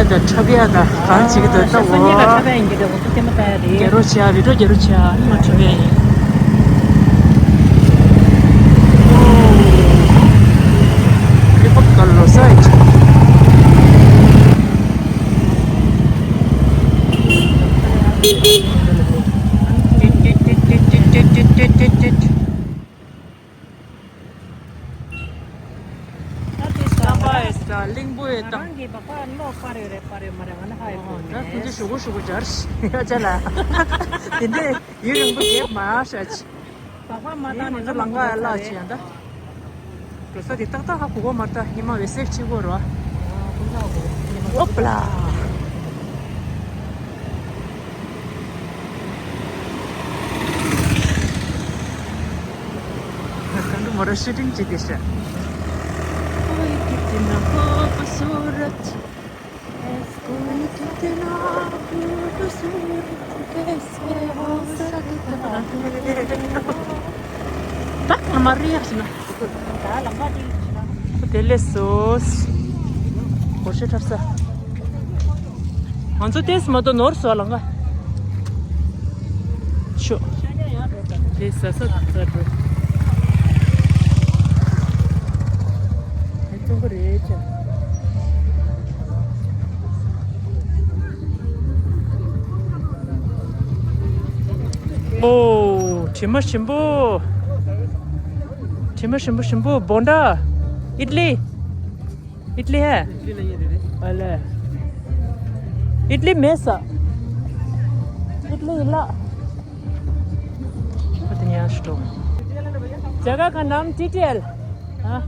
샤베야다 차베야다 간지기도 했다고 샤프니가 차베인데 어떻게 먹어야 돼? 게로치아 비로 게로치아 이거 차베야 그리고 걸로 사이즈 링보에 딱 Rangi bapa lo pare marangan hai 나 근데 쇼고 자르시 야잖아 근데 이런 거 개 마셔지 bapa 나 mata 먼저 랑가 알라지 한다 그래서 뒤딱딱 그거 맞다 이마 왜 섹치고 와 오플라 근데 뭐라 슈팅 찍겠어 कोई कितना खूबसूरत कोई कितना खूबसूरत कैसे हो सकता है tak Maria sina dalam tadi telesos koşu tarsa anso tes moto nor soalanga şu desa satır Grecia. Oh, cimba shimbo, bonda, idli है? idli nahi hai dede अले, idli mesa, idli illa. पता नहीं आज तो जगह का नाम TTL, हाँ?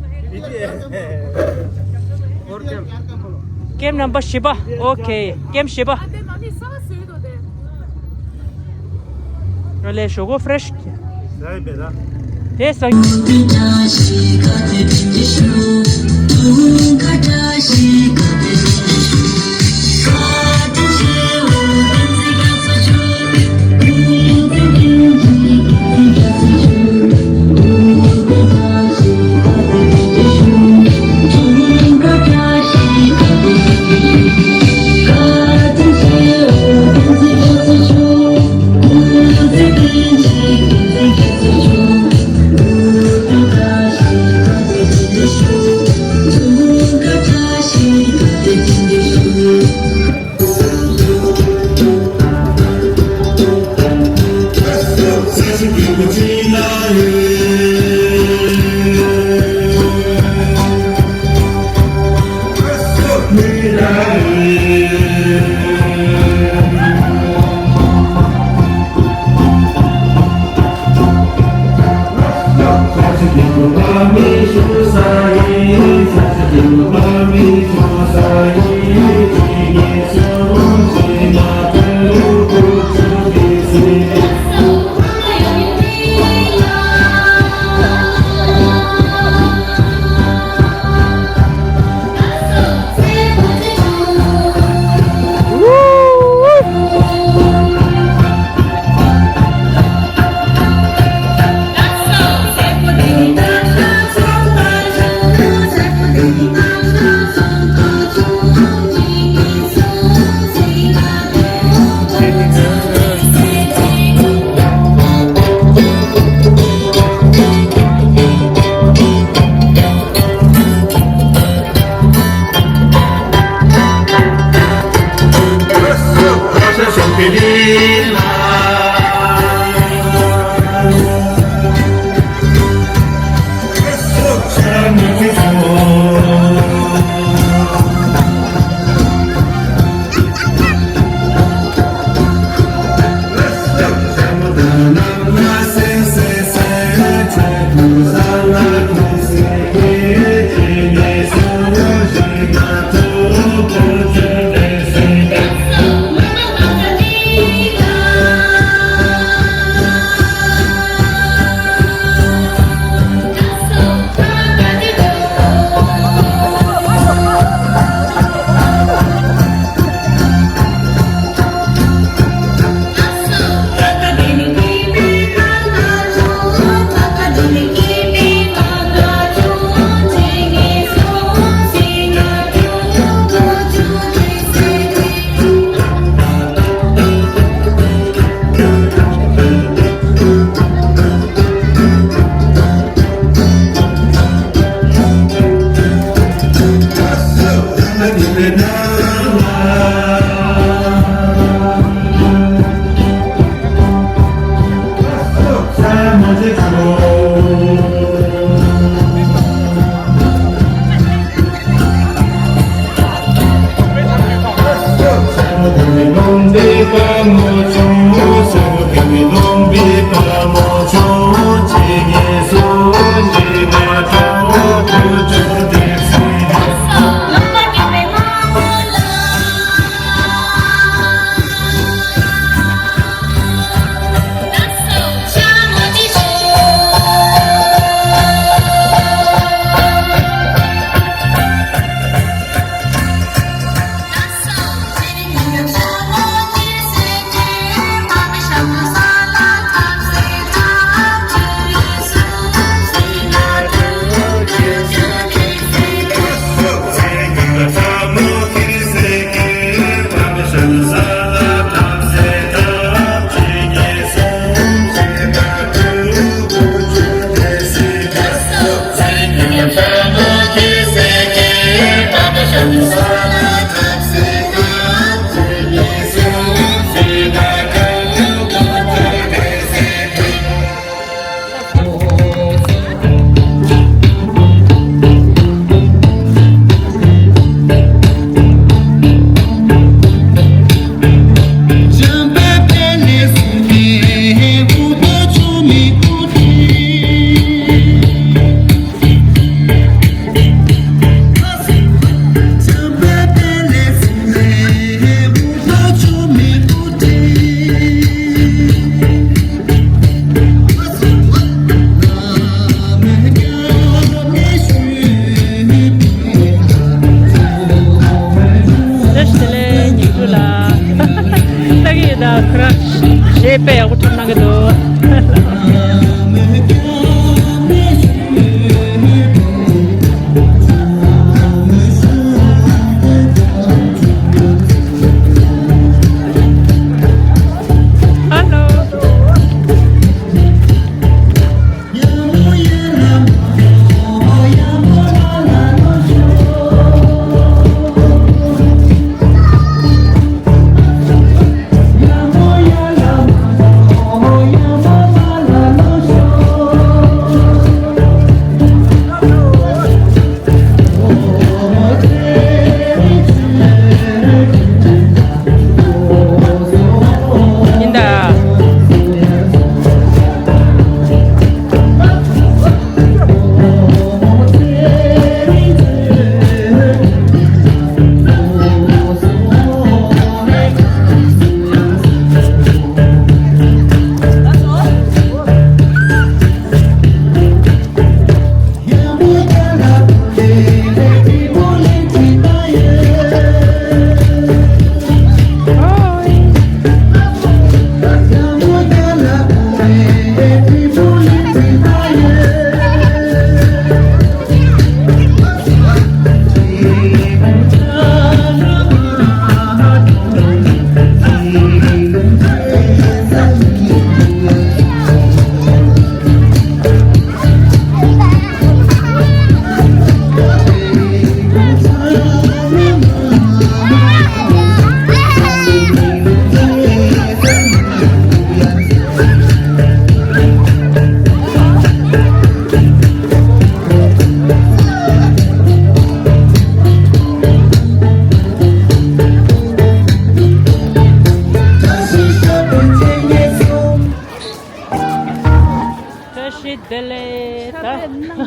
और क्या Game number Shiba. Okay. Game Shiba. Rale shogo fresh. sai beda Yes. She Jepe aku tenang gitu. Halo.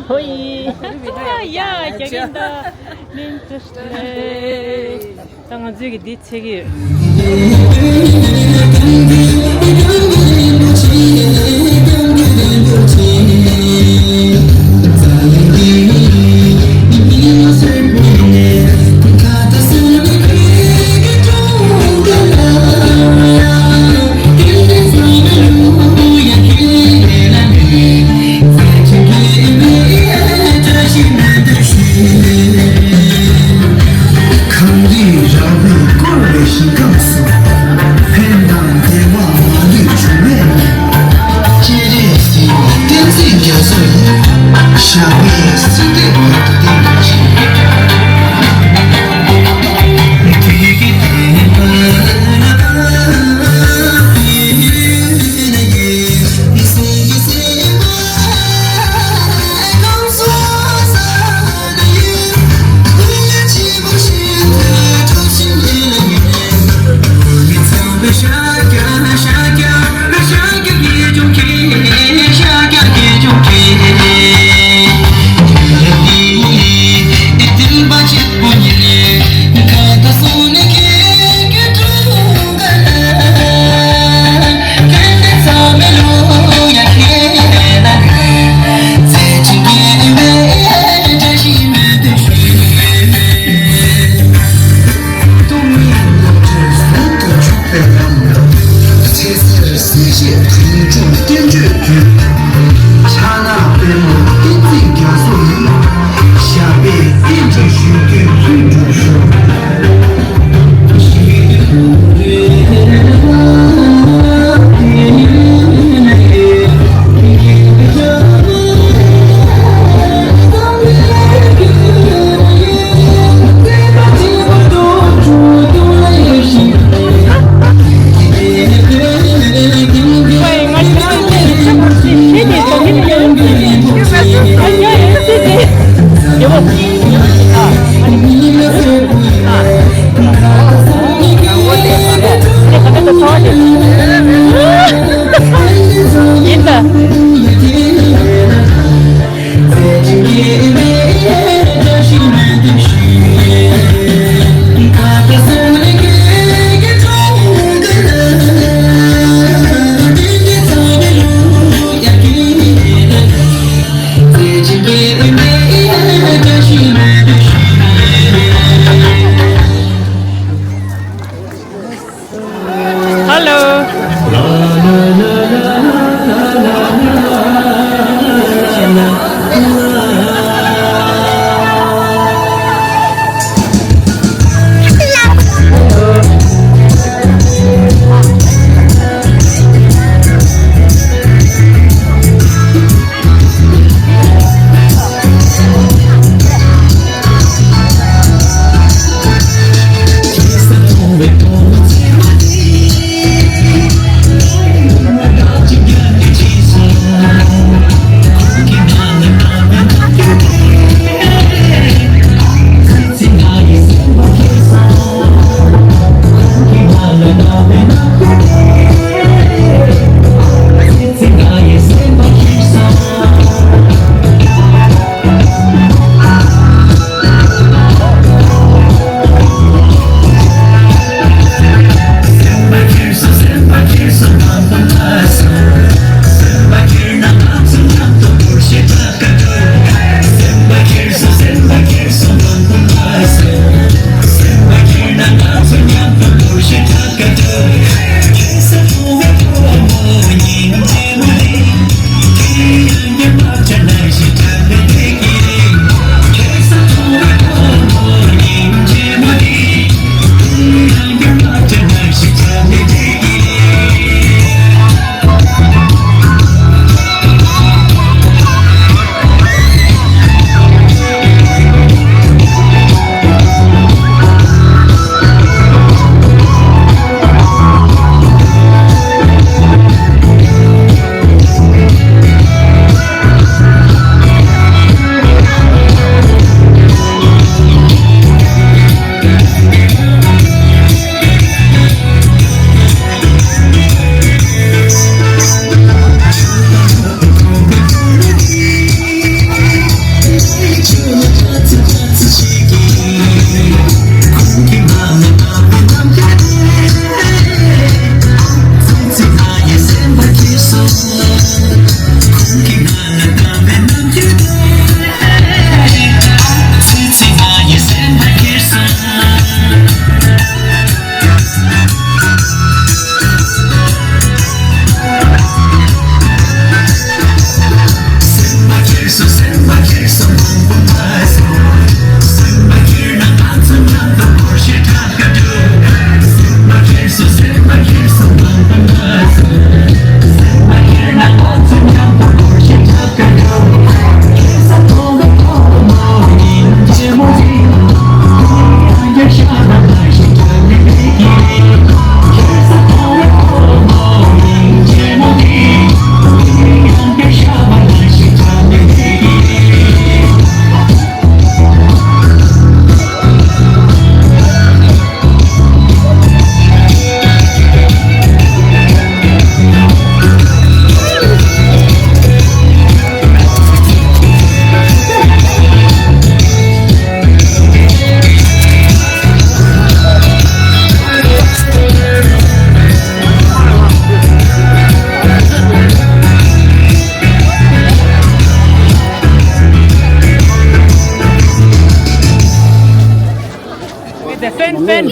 Oi, ja, ich ging da nicht so schnell. Dann haben sie die Züge. 강기 rab을 꼴레시 감수 펜단 대왕 思想群众编剧，查那边么一定加速你，下边一直学的最重要。喂，我是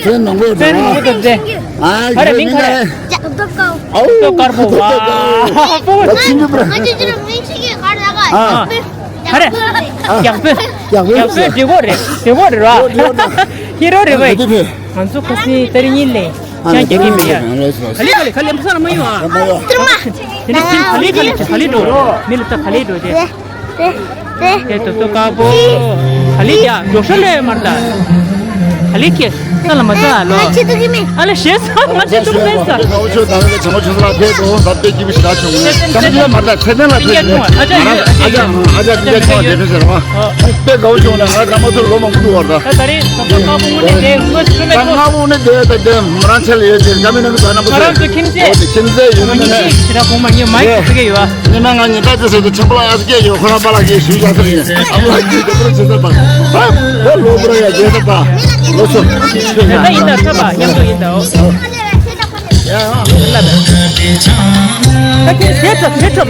팬 농구 팬 농구 돼. 아 그래, 민카래. 또 깔고 와. 나 친구 브라 그래. 양배. 양배 되고래 와. 히로를 왜? 안쪽 같이 때리니래. 그냥 얘기해야. 칼리 무슨 사람이 와. 칼리도. 밀다 칼리도 돼. 또 가보. 칼리야. 요술래 말다. 칼리케. 살람 맞아. 알아 셰스. 맞지 좀 됐어. 가오쇼 나는 정말 저라 대도 나때 기비시 나죠. 잠시만 말다 최대나 아자 비자 되는 와. 때 가오쇼 나 나모들 너무 무거워라. 다리 또 가보 문에 내 무슨 장하고는 대대 문란철 예제 가면은 하나 보세요. 사람도 김제. 김제 유명해. 시라 보면 이 마이크 되게 와. 유명한 따뜻해서 참고라 아직게 요코나 발하게 수자들이 아무나 이거 진짜 봐. 아, 로브라야 제다. 로소. 내가 있다 봐봐. 양도 있다. 야. 세첩.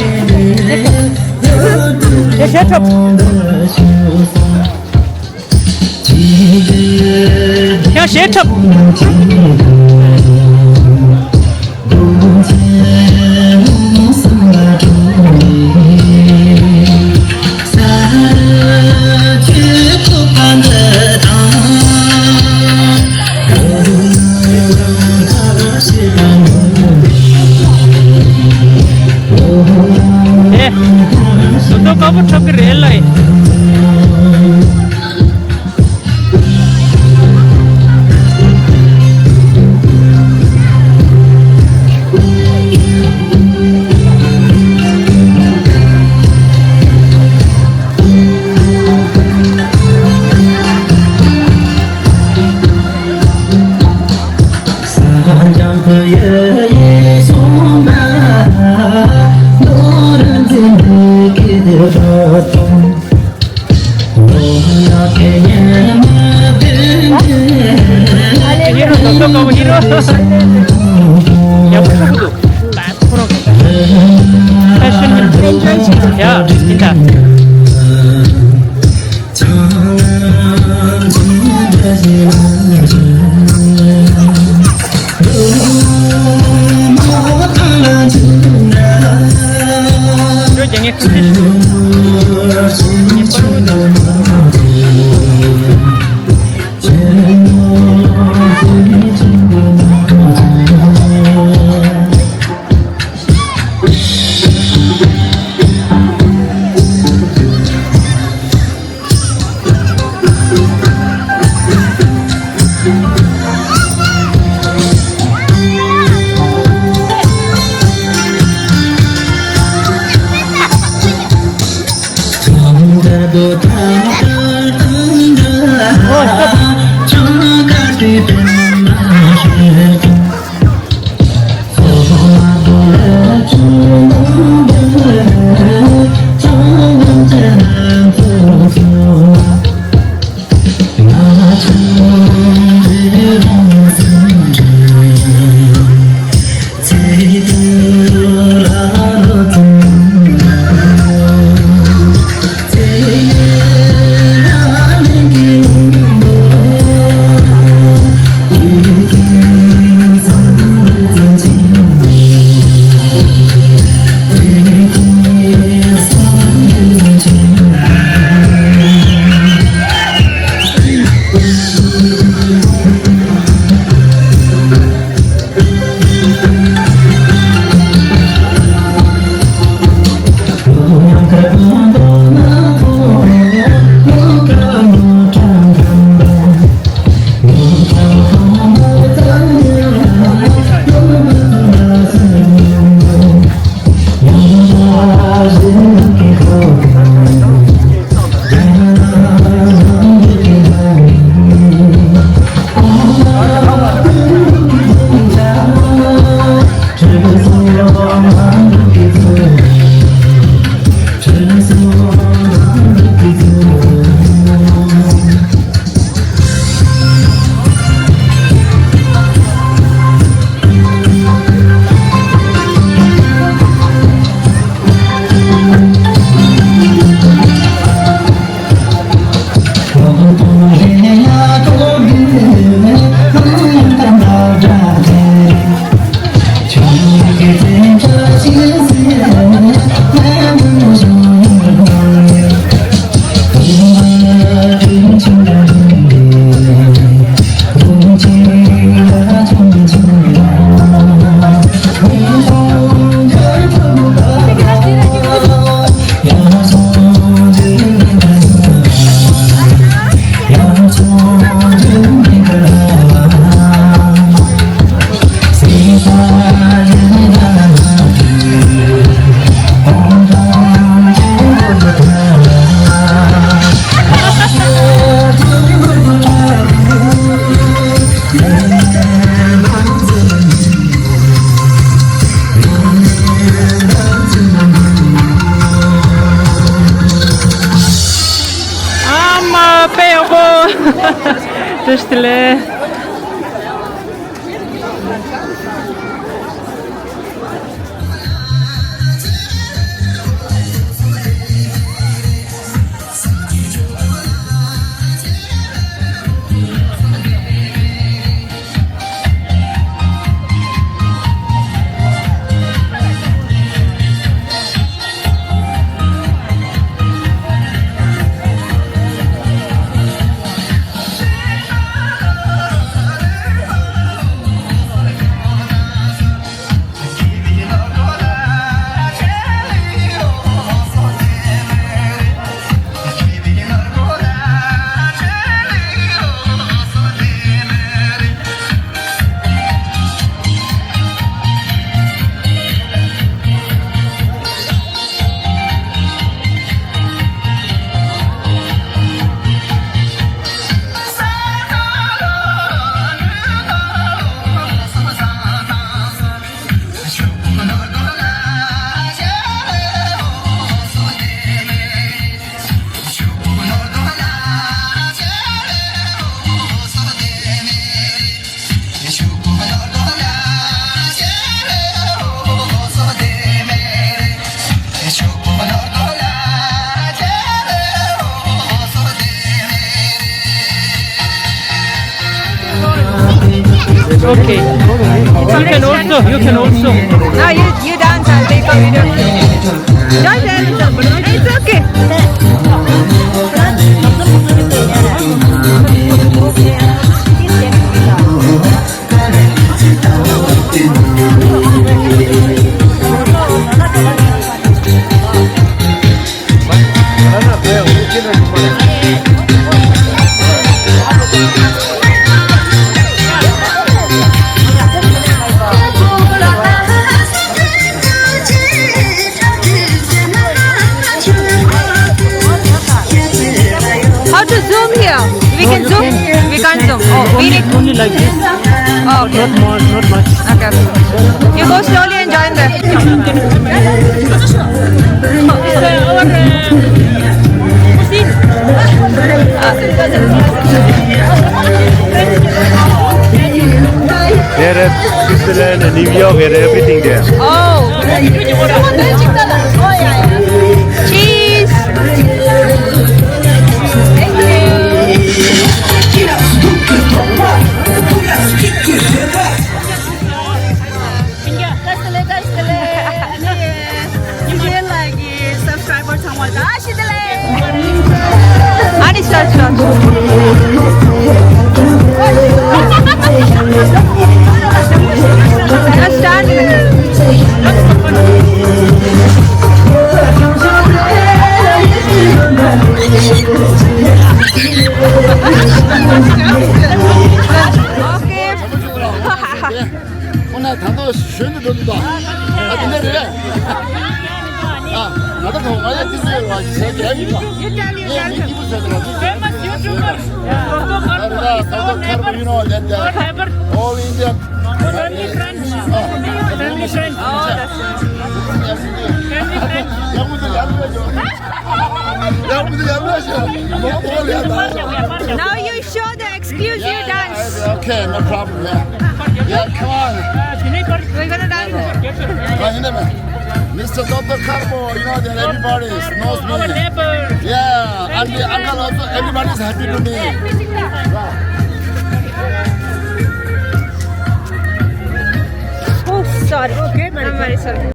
야, 세첩. 또 가보 저기 렐라이. 또 가보 히로. 야, 무서워도. 패션. 야, 진짜. jangan 맛있을래? Okay. You can also. No, you dance, I'll take a video. Don't dance, it's okay. How to zoom here? We can zoom? We can't zoom. Oh, we need. Only like this. Oh, okay. Not more, not much. Okay. You go slowly and join them. There are Switzerland and New York and everything there. Oh. Cheese. Thank you. 아니, 오늘 단도 쉬는 돈이다. 아, 근데 그래. 아, 나도 더 많이 드세요. 와, 세계 해니까. 예, 이분 세더라. Famous YouTuber. You know, that all Indian. Family friends. Family friends. Oh, that's Family friends. 양분들 양보해줘. 양분들 양보하셔. 너무 어려워. Now you show the excuse you dance. Okay, no problem. Yeah, come on. We're gonna dance. Mr. Dr. Carbo, you know that everybody knows Our me. neighbor. Yeah, and the uncle also, everybody's happy to me. Oh, sorry. Okay, I'm very sorry.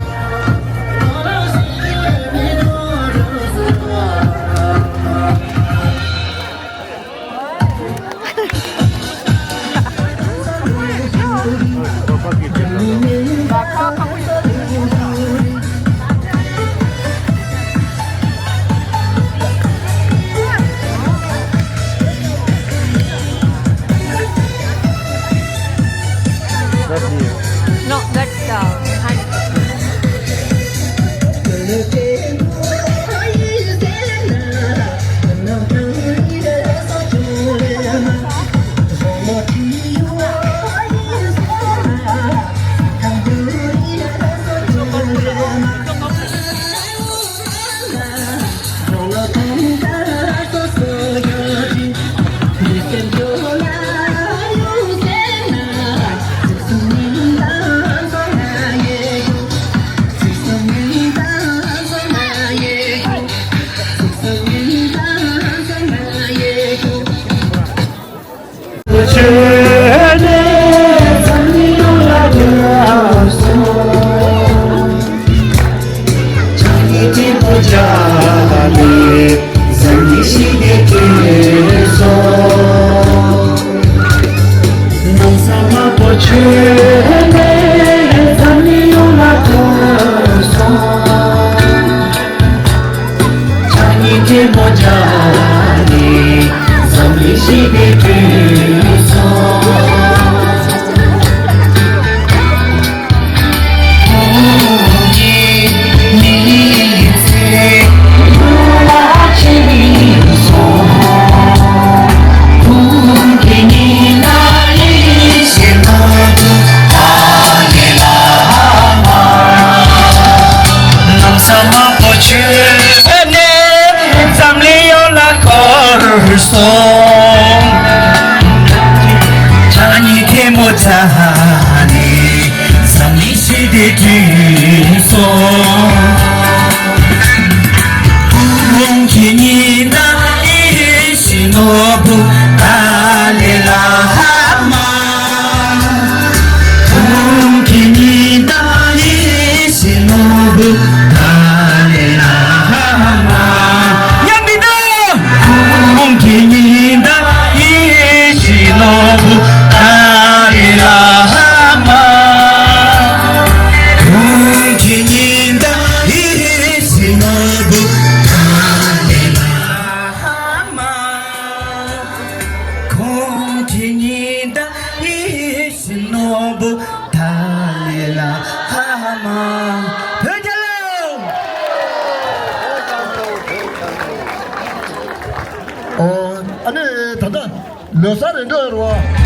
No, that's hand. 자네 삼리시대 뒤소 웅kin이 나의 신호부 달래라마 웅kin이 나의 신호부 달래라마 양비도 웅kin이 나의 신호부 달래라마 웅kin이 나의 신호부 공진이다 이 신호부 달래라 하마 별잘로 아니 다다 몇 살인데 와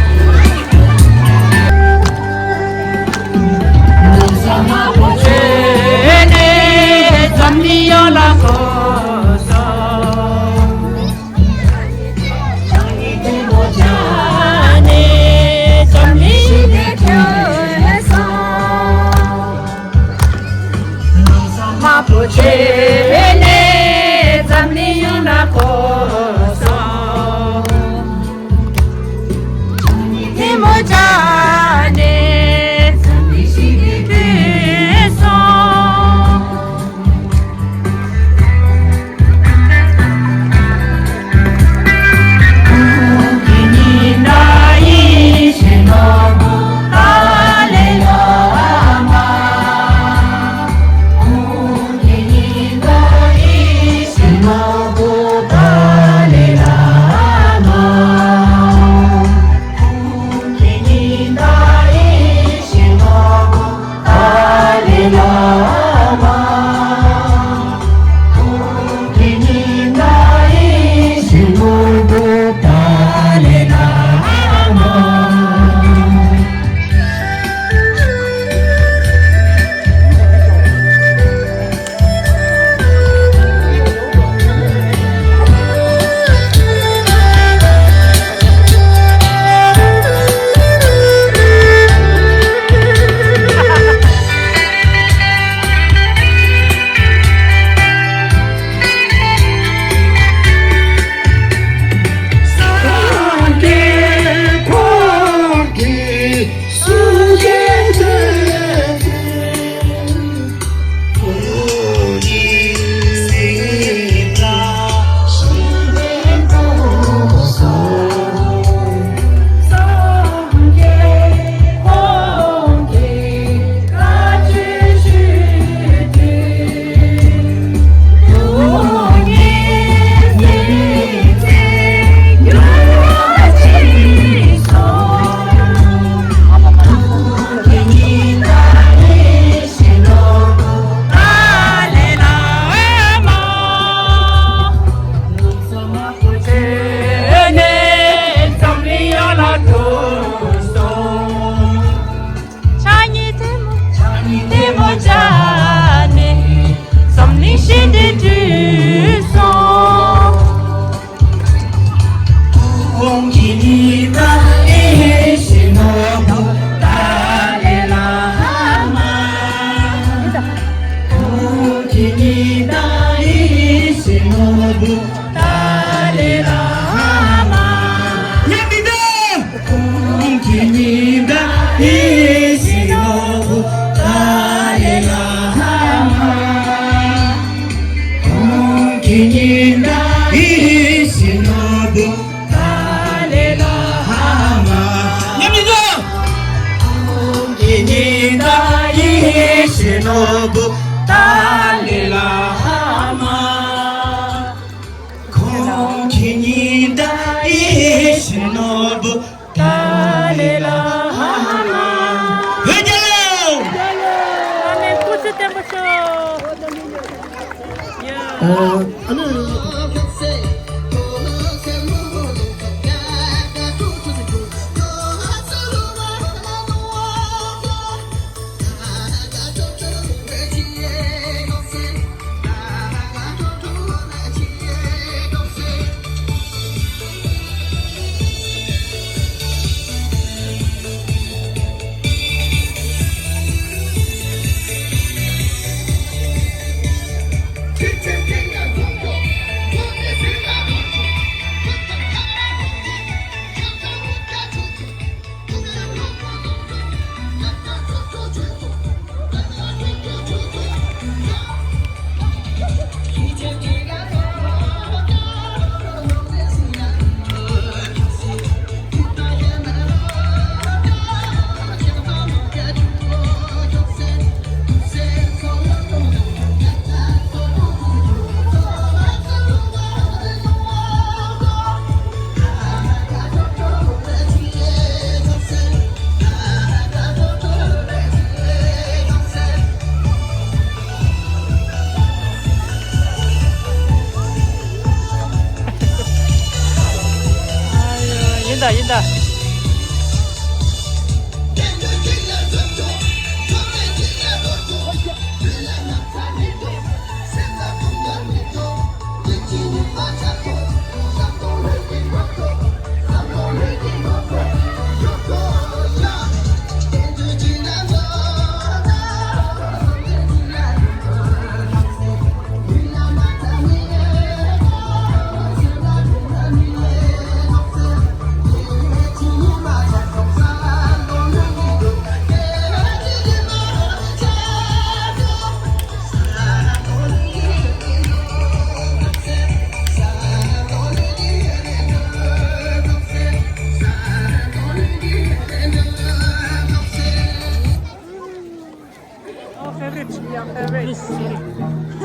Which your favorite? This, sorry.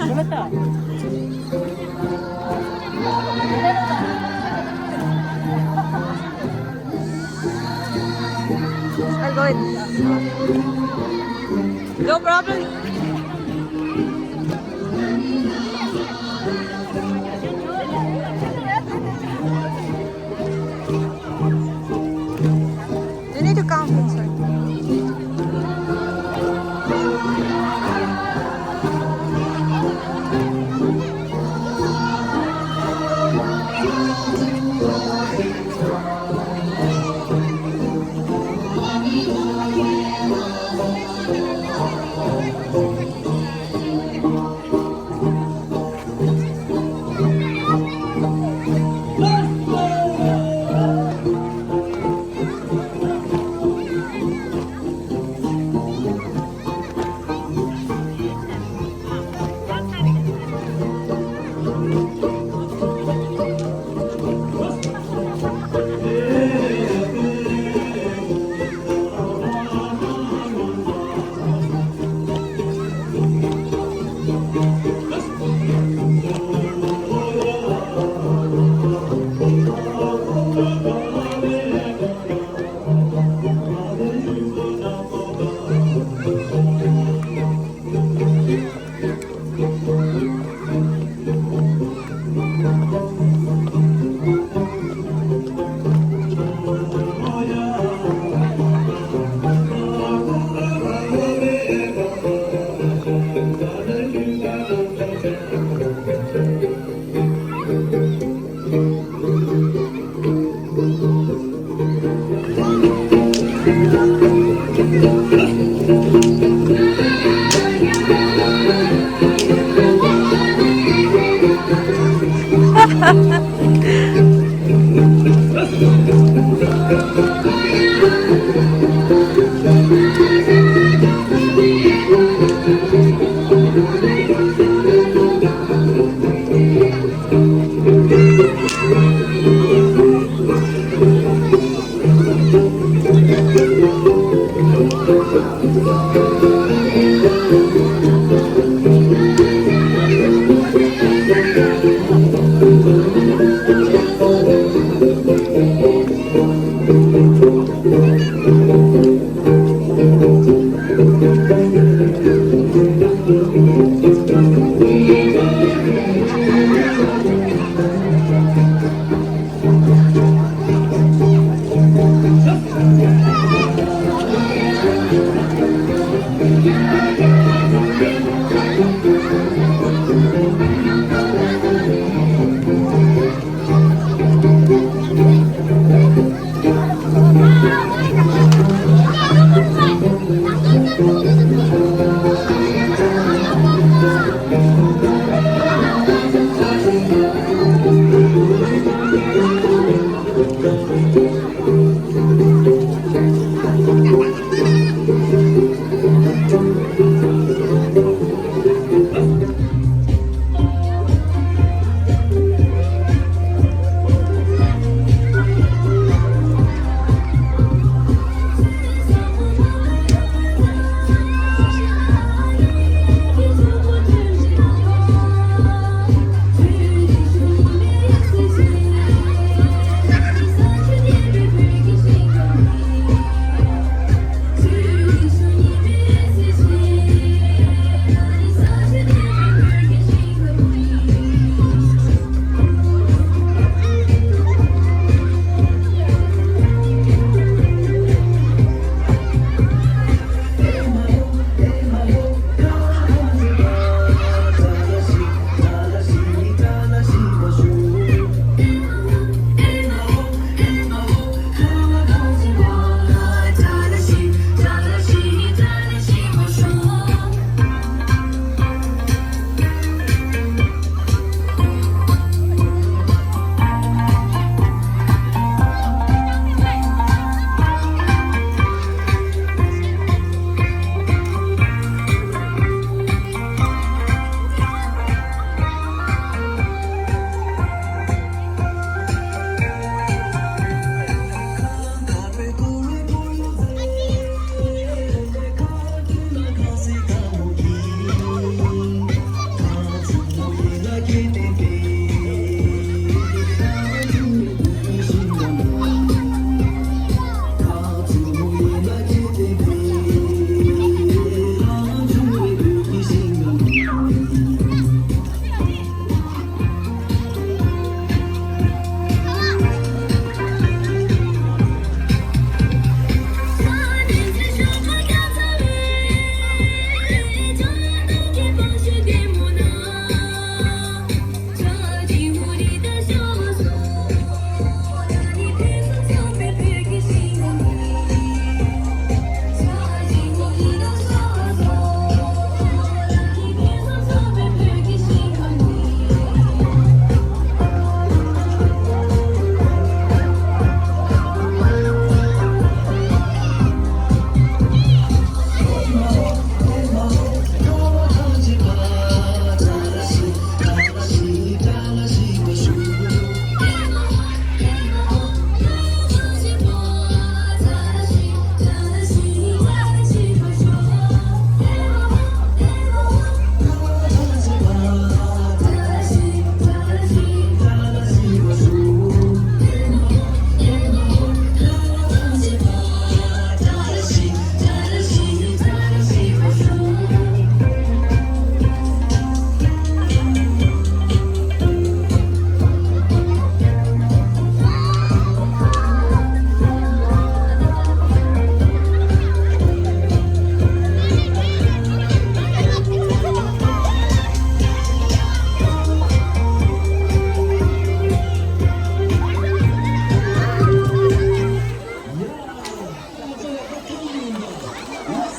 Sulata. I'll go in. No problem. You need to count inside.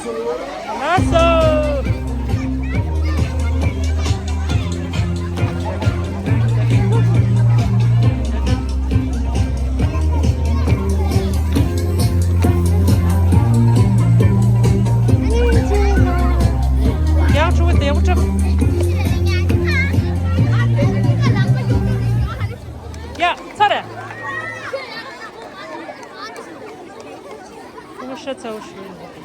알았어. 야, 좋은데 야, 붙여. 야, 차례. Muszę cały świat.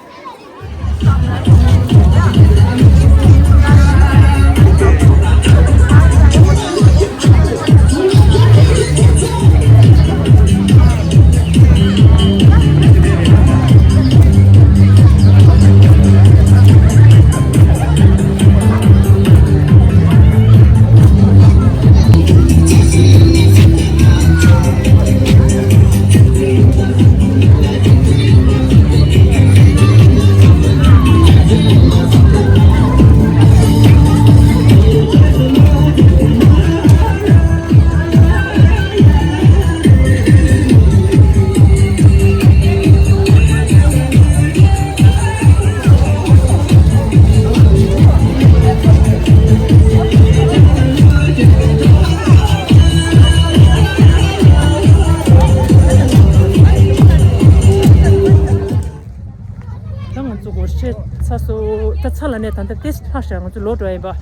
차라네 단데 테스트 하셔 또 로드에 봐.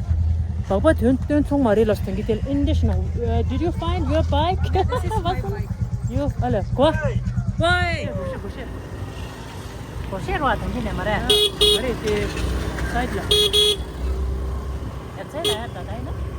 바바 돈 총마리 러스팅기텔 인디셔널. Did you find your bike? You 알아. 고. 와이. 고시로 왔던데 말이야. 머리 뒤 사이드라. 야, 쟤네 다다이나?